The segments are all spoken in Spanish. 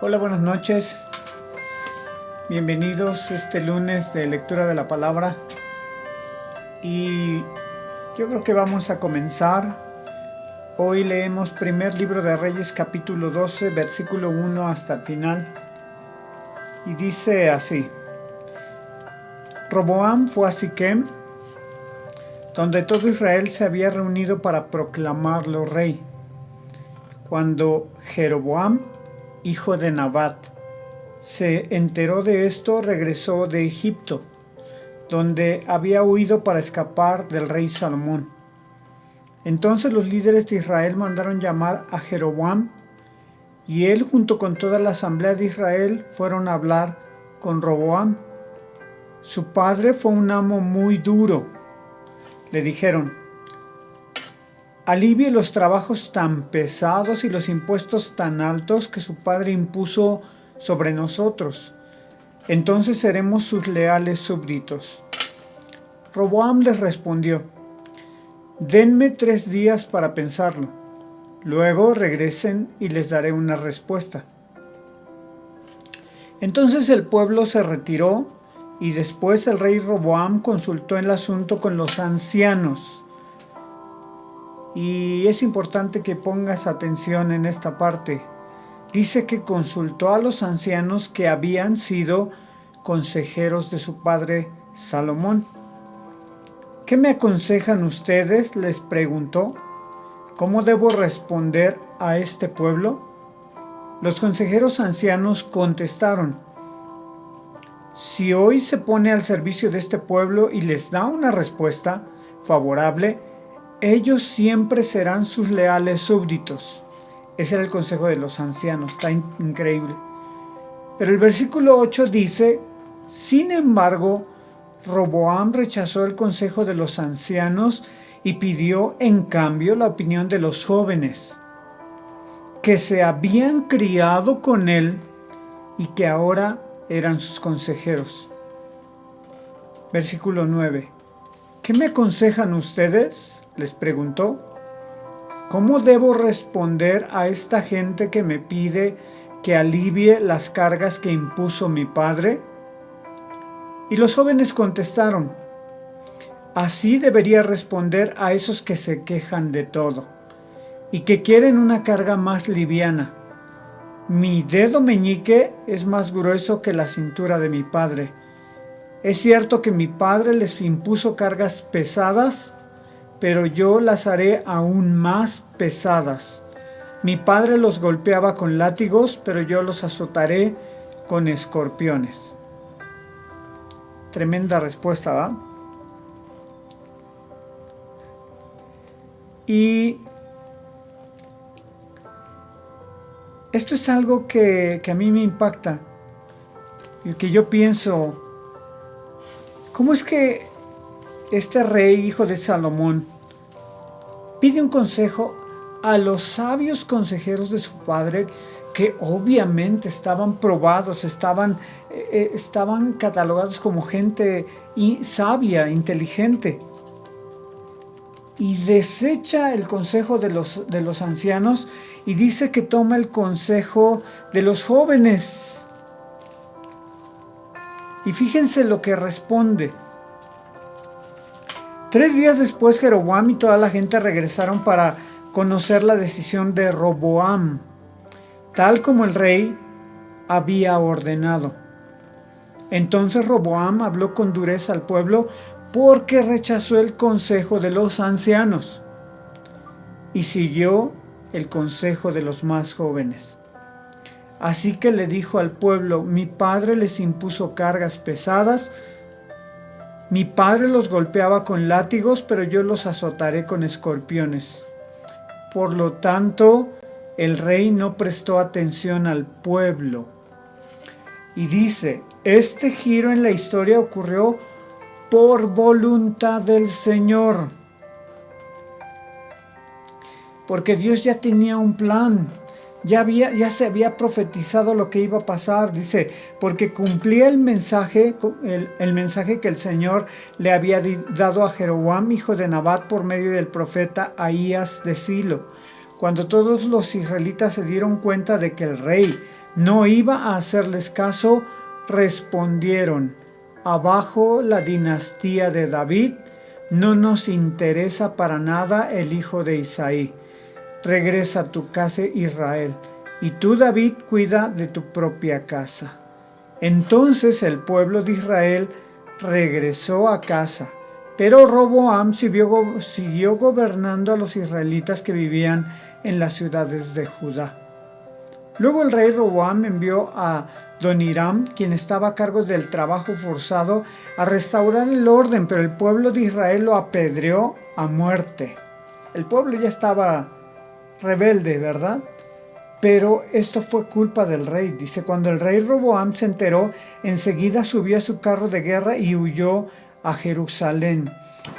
Hola, buenas noches. Bienvenidos este lunes de lectura de la palabra. Y yo creo que vamos a comenzar. Hoy leemos primer libro de Reyes, capítulo 12, versículo 1 hasta el final. Y dice así: Roboam fue a Siquem, donde todo Israel se había reunido para proclamarlo rey, cuando Jeroboam, hijo de Nabat, se enteró de esto, regresó de Egipto, donde había huido para escapar del rey Salomón. Entonces los líderes de Israel mandaron llamar a Jeroboam, y él junto con toda la asamblea de Israel fueron a hablar con Roboam. Su padre fue un amo muy duro. Le dijeron: alivie los trabajos tan pesados y los impuestos tan altos que su padre impuso sobre nosotros. Entonces seremos sus leales súbditos. Roboam les respondió: denme 3 días para pensarlo. Luego regresen y les daré una respuesta. Entonces el pueblo se retiró, y después el rey Roboam consultó el asunto con los ancianos. Y es importante que pongas atención en esta parte. Dice que consultó a los ancianos que habían sido consejeros de su padre Salomón. ¿Qué me aconsejan ustedes?, les preguntó. ¿Cómo debo responder a este pueblo? Los consejeros ancianos contestaron: si hoy se pone al servicio de este pueblo y les da una respuesta favorable, ellos siempre serán sus leales súbditos. Ese era el consejo de los ancianos. Está increíble. Pero el versículo 8 dice: sin embargo, Roboam rechazó el consejo de los ancianos y pidió en cambio la opinión de los jóvenes, que se habían criado con él y que ahora eran sus consejeros. Versículo 9. ¿Qué me aconsejan ustedes?, les preguntó. ¿Cómo debo responder a esta gente que me pide que alivie las cargas que impuso mi padre? Y los jóvenes contestaron: así debería responder a esos que se quejan de todo y que quieren una carga más liviana. Mi dedo meñique es más grueso que la cintura de mi padre. Es cierto que mi padre les impuso cargas pesadas, pero yo las haré aún más pesadas. Mi padre los golpeaba con látigos, pero yo los azotaré con escorpiones. Tremenda respuesta, ¿va? Y esto es algo que a mí me impacta, y que yo pienso: ¿cómo es que este rey, hijo de Salomón, pide un consejo a los sabios consejeros de su padre, que obviamente estaban probados, estaban catalogados como gente sabia, inteligente, y desecha el consejo de los ancianos y dice que toma el consejo de los jóvenes? Y fíjense lo que responde. 3 días después, Jeroboam y toda la gente regresaron para conocer la decisión de Roboam, tal como el rey había ordenado. Entonces Roboam habló con dureza al pueblo porque rechazó el consejo de los ancianos y siguió el consejo de los más jóvenes. Así que le dijo al pueblo: mi padre les impuso cargas pesadas. Mi padre los golpeaba con látigos, pero yo los azotaré con escorpiones. Por lo tanto, el rey no prestó atención al pueblo. Y dice: este giro en la historia ocurrió por voluntad del Señor. Porque Dios ya tenía un plan. Ya se había profetizado lo que iba a pasar. Dice: porque cumplía el mensaje que el Señor le había dado a Jeroboam, hijo de Nabat, por medio del profeta Ahías de Silo. Cuando todos los israelitas se dieron cuenta de que el rey no iba a hacerles caso, respondieron: abajo la dinastía de David, no nos interesa para nada el hijo de Isaí. Regresa a tu casa, Israel, y tú, David, cuida de tu propia casa. Entonces el pueblo de Israel regresó a casa, pero Roboam siguió gobernando a los israelitas que vivían en las ciudades de Judá. Luego el rey Roboam envió a Adoniram, quien estaba a cargo del trabajo forzado, a restaurar el orden, pero el pueblo de Israel lo apedreó a muerte. El pueblo ya estaba rebelde, ¿verdad? Pero esto fue culpa del rey. Dice, cuando el rey Roboam se enteró, enseguida subió a su carro de guerra y huyó a Jerusalén.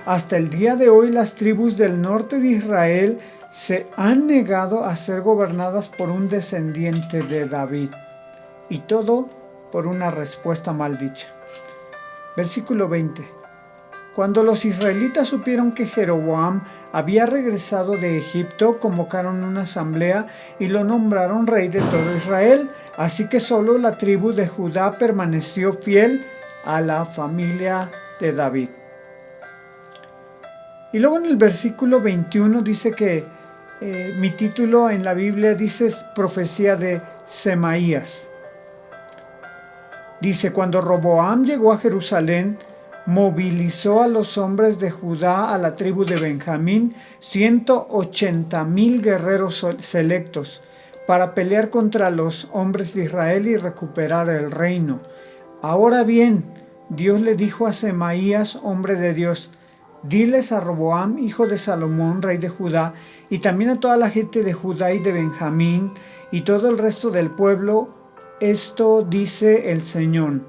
Hasta el día de hoy las tribus del norte de Israel se han negado a ser gobernadas por un descendiente de David. Y todo por una respuesta mal dicha. Versículo 20. Cuando los israelitas supieron que Jeroboam había regresado de Egipto, convocaron una asamblea y lo nombraron rey de todo Israel. Así que solo la tribu de Judá permaneció fiel a la familia de David. Y luego en el versículo 21 dice que mi título en la Biblia dice profecía de Semaías. Dice, cuando Roboam llegó a Jerusalén, movilizó a los hombres de Judá, a la tribu de Benjamín, 180,000 guerreros selectos, para pelear contra los hombres de Israel y recuperar el reino. Ahora bien, Dios le dijo a Semaías, hombre de Dios: diles a Roboam, hijo de Salomón, rey de Judá, y también a toda la gente de Judá y de Benjamín, y todo el resto del pueblo, esto dice el Señor,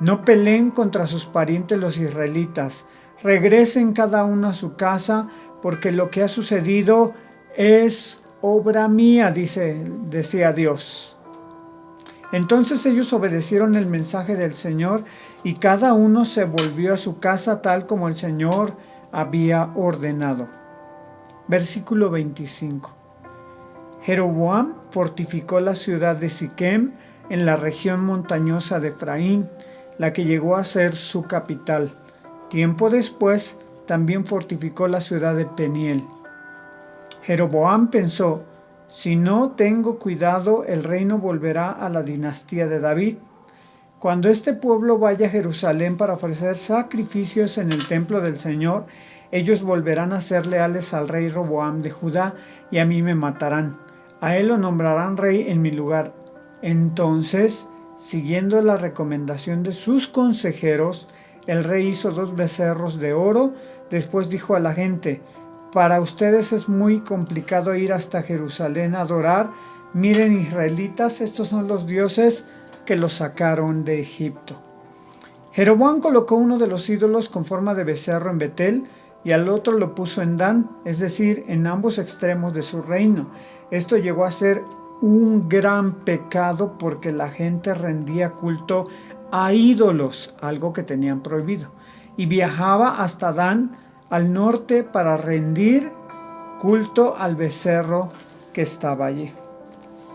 no peleen contra sus parientes los israelitas, regresen cada uno a su casa, porque lo que ha sucedido es obra mía, decía Dios. Entonces ellos obedecieron el mensaje del Señor, y cada uno se volvió a su casa tal como el Señor había ordenado. Versículo 25. Jeroboam fortificó la ciudad de Siquem en la región montañosa de Efraín, la que llegó a ser su capital. Tiempo después también fortificó la ciudad de Peniel. Jeroboam pensó: si no tengo cuidado, el reino volverá a la dinastía de David. Cuando este pueblo vaya a Jerusalén para ofrecer sacrificios en el templo del Señor, ellos volverán a ser leales al rey Roboam de Judá, y a mí me matarán. A él lo nombrarán rey en mi lugar. Entonces, siguiendo la recomendación de sus consejeros, el rey hizo 2 becerros de oro. Después dijo a la gente: para ustedes es muy complicado ir hasta Jerusalén a adorar. Miren, israelitas, estos son los dioses que los sacaron de Egipto. Jeroboam colocó uno de los ídolos con forma de becerro en Betel, y al otro lo puso en Dan, es decir, en ambos extremos de su reino. Esto llegó a ser un gran pecado porque la gente rendía culto a ídolos, algo que tenían prohibido, y viajaba hasta Dan, al norte, para rendir culto al becerro que estaba allí.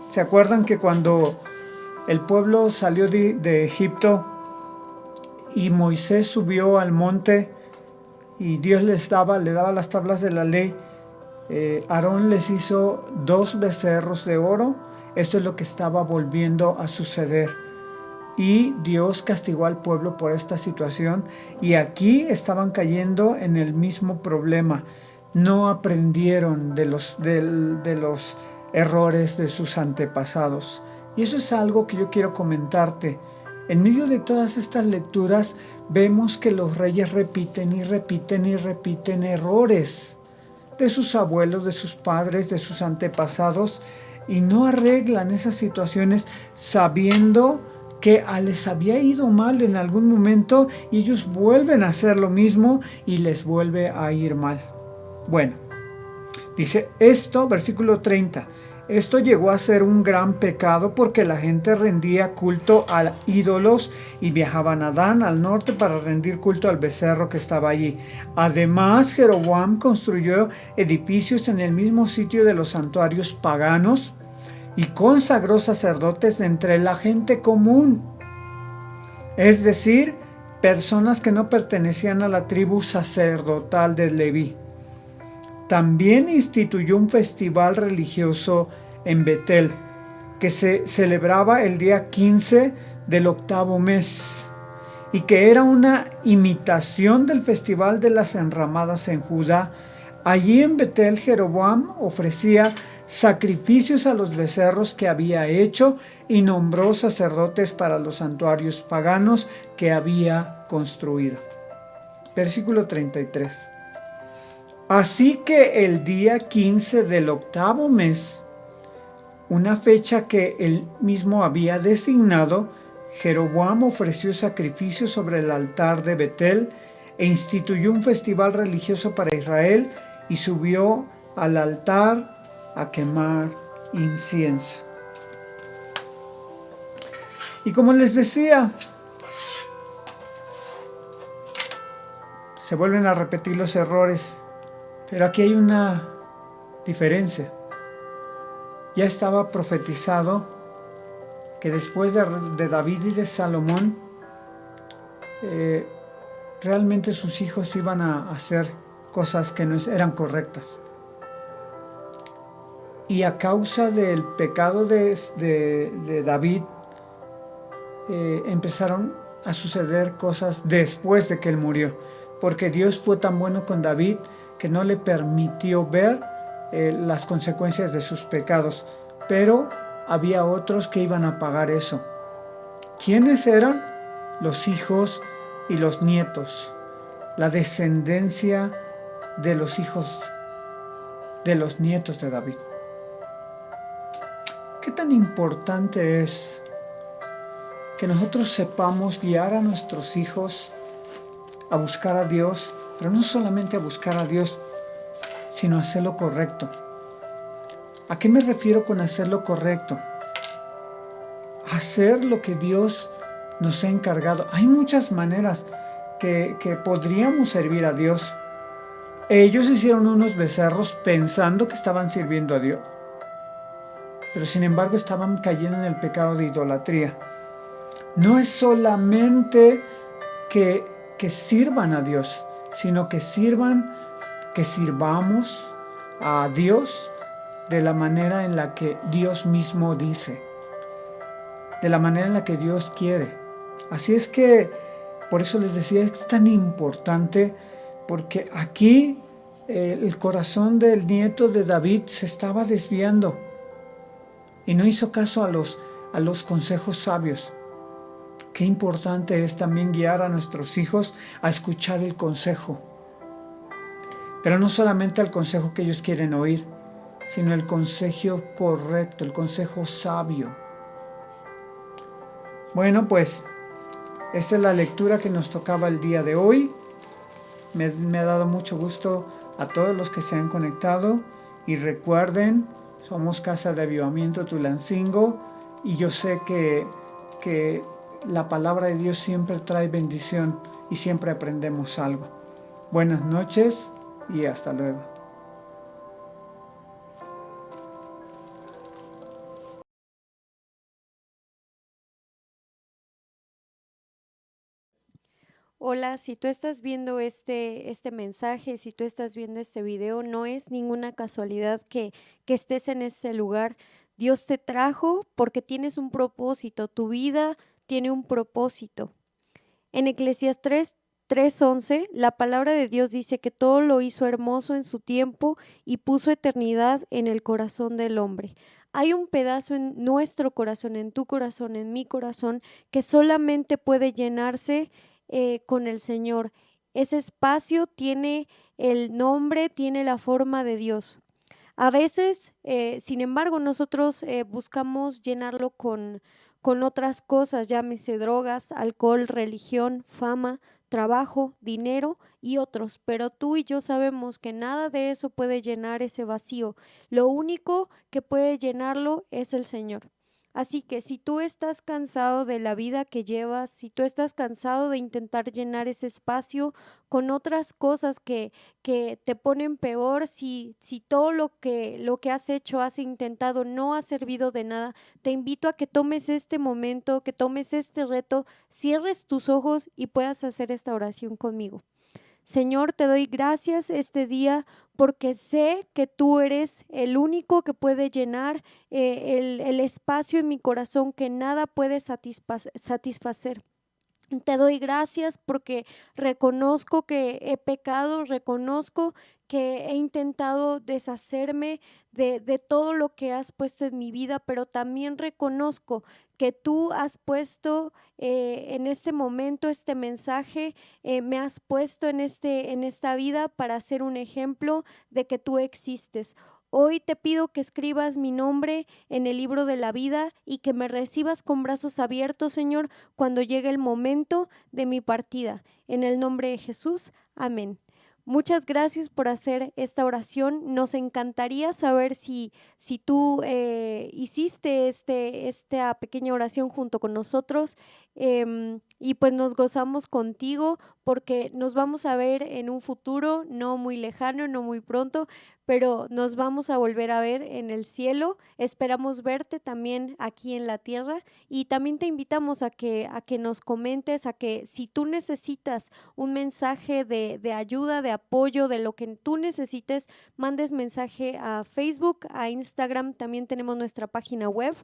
¿Se acuerdan que cuando el pueblo salió de Egipto y Moisés subió al monte y Dios le daba las tablas de la ley? Aarón les hizo 2 becerros de oro. Esto es lo que estaba volviendo a suceder, y Dios castigó al pueblo por esta situación, y aquí estaban cayendo en el mismo problema. No aprendieron de los errores de sus antepasados, y eso es algo que yo quiero comentarte. En medio de todas estas lecturas vemos que los reyes repiten y repiten y repiten errores de sus abuelos, de sus padres, de sus antepasados, y no arreglan esas situaciones sabiendo que les había ido mal en algún momento, y ellos vuelven a hacer lo mismo y les vuelve a ir mal. Bueno, dice esto, versículo 30. Esto llegó a ser un gran pecado porque la gente rendía culto a ídolos y viajaban a Dan, al norte, para rendir culto al becerro que estaba allí. Además, Jeroboam construyó edificios en el mismo sitio de los santuarios paganos y consagró sacerdotes entre la gente común, es decir, personas que no pertenecían a la tribu sacerdotal de Leví. También instituyó un festival religioso en Betel, que se celebraba el día 15 del octavo mes, y que era una imitación del festival de las enramadas en Judá. Allí en Betel, Jeroboam ofrecía sacrificios a los becerros que había hecho y nombró sacerdotes para los santuarios paganos que había construido. Versículo 33. Así que el día 15 del octavo mes, una fecha que él mismo había designado, Jeroboam ofreció sacrificios sobre el altar de Betel e instituyó un festival religioso para Israel y subió al altar a quemar incienso. Y como les decía, se vuelven a repetir los errores, pero aquí hay una diferencia. Ya estaba profetizado que después de David y de Salomón, realmente sus hijos iban a hacer cosas que no eran correctas. Y a causa del pecado de David, empezaron a suceder cosas después de que él murió, porque Dios fue tan bueno con David que no le permitió ver las consecuencias de sus pecados, pero había otros que iban a pagar eso. ¿Quiénes eran? Los hijos y los nietos, la descendencia de los hijos de los nietos de David. ¿Qué tan importante es que nosotros sepamos guiar a nuestros hijos a buscar a Dios, pero no solamente a buscar a Dios, sino a hacer lo correcto? ¿A qué me refiero con hacer lo correcto? Hacer lo que Dios nos ha encargado. Hay muchas maneras que podríamos servir a Dios. Ellos hicieron unos becerros pensando que estaban sirviendo a Dios, pero sin embargo estaban cayendo en el pecado de idolatría. No es solamente que sirvan a Dios, sino que sirvamos a Dios de la manera en la que Dios mismo dice, de la manera en la que Dios quiere. Así es que, por eso les decía, es tan importante, porque aquí el corazón del nieto de David se estaba desviando y no hizo caso a los consejos sabios. Qué importante es también guiar a nuestros hijos a escuchar el consejo, pero no solamente el consejo que ellos quieren oír, sino el consejo correcto, el consejo sabio. Bueno, pues esta es la lectura que nos tocaba el día de hoy. Me ha dado mucho gusto a todos los que se han conectado, y recuerden, somos Casa de Avivamiento Tulancingo, y yo sé que la palabra de Dios siempre trae bendición y siempre aprendemos algo. Buenas noches y hasta luego. Hola, si tú estás viendo este mensaje, si tú estás viendo este video, no es ninguna casualidad que estés en este lugar. Dios te trajo porque tienes un propósito, tu vida tiene un propósito. En Eclesiastés 3:11, la palabra de Dios dice que todo lo hizo hermoso en su tiempo y puso eternidad en el corazón del hombre. Hay un pedazo en nuestro corazón, en tu corazón, en mi corazón, que solamente puede llenarse con el Señor. Ese espacio tiene el nombre, tiene la forma de Dios. A veces, sin embargo, nosotros buscamos llenarlo con otras cosas, llámese drogas, alcohol, religión, fama, trabajo, dinero y otros, pero tú y yo sabemos que nada de eso puede llenar ese vacío. Lo único que puede llenarlo es el Señor. Así que si tú estás cansado de la vida que llevas, si tú estás cansado de intentar llenar ese espacio con otras cosas que te ponen peor, si todo lo que has hecho, has intentado, no ha servido de nada, te invito a que tomes este momento, que tomes este reto, cierres tus ojos y puedas hacer esta oración conmigo. Señor, te doy gracias este día porque sé que tú eres el único que puede llenar el espacio en mi corazón que nada puede satisfacer. Te doy gracias porque reconozco que he pecado, reconozco que he intentado deshacerme de todo lo que has puesto en mi vida, pero también reconozco que tú has puesto en este momento este mensaje, me has puesto en esta vida para ser un ejemplo de que tú existes. Hoy te pido que escribas mi nombre en el libro de la vida y que me recibas con brazos abiertos, Señor, cuando llegue el momento de mi partida. En el nombre de Jesús, amén. Muchas gracias por hacer esta oración. Nos encantaría saber si tú hiciste esta pequeña oración junto con nosotros, y pues nos gozamos contigo porque nos vamos a ver en un futuro no muy lejano, no muy pronto, pero nos vamos a volver a ver en el cielo. Esperamos verte también aquí en la tierra y también te invitamos a que nos comentes, a que si tú necesitas un mensaje de ayuda, de apoyo, de lo que tú necesites, mandes mensaje a Facebook, a Instagram, también tenemos nuestra página web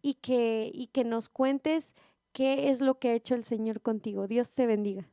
y que nos cuentes qué es lo que ha hecho el Señor contigo. Dios te bendiga.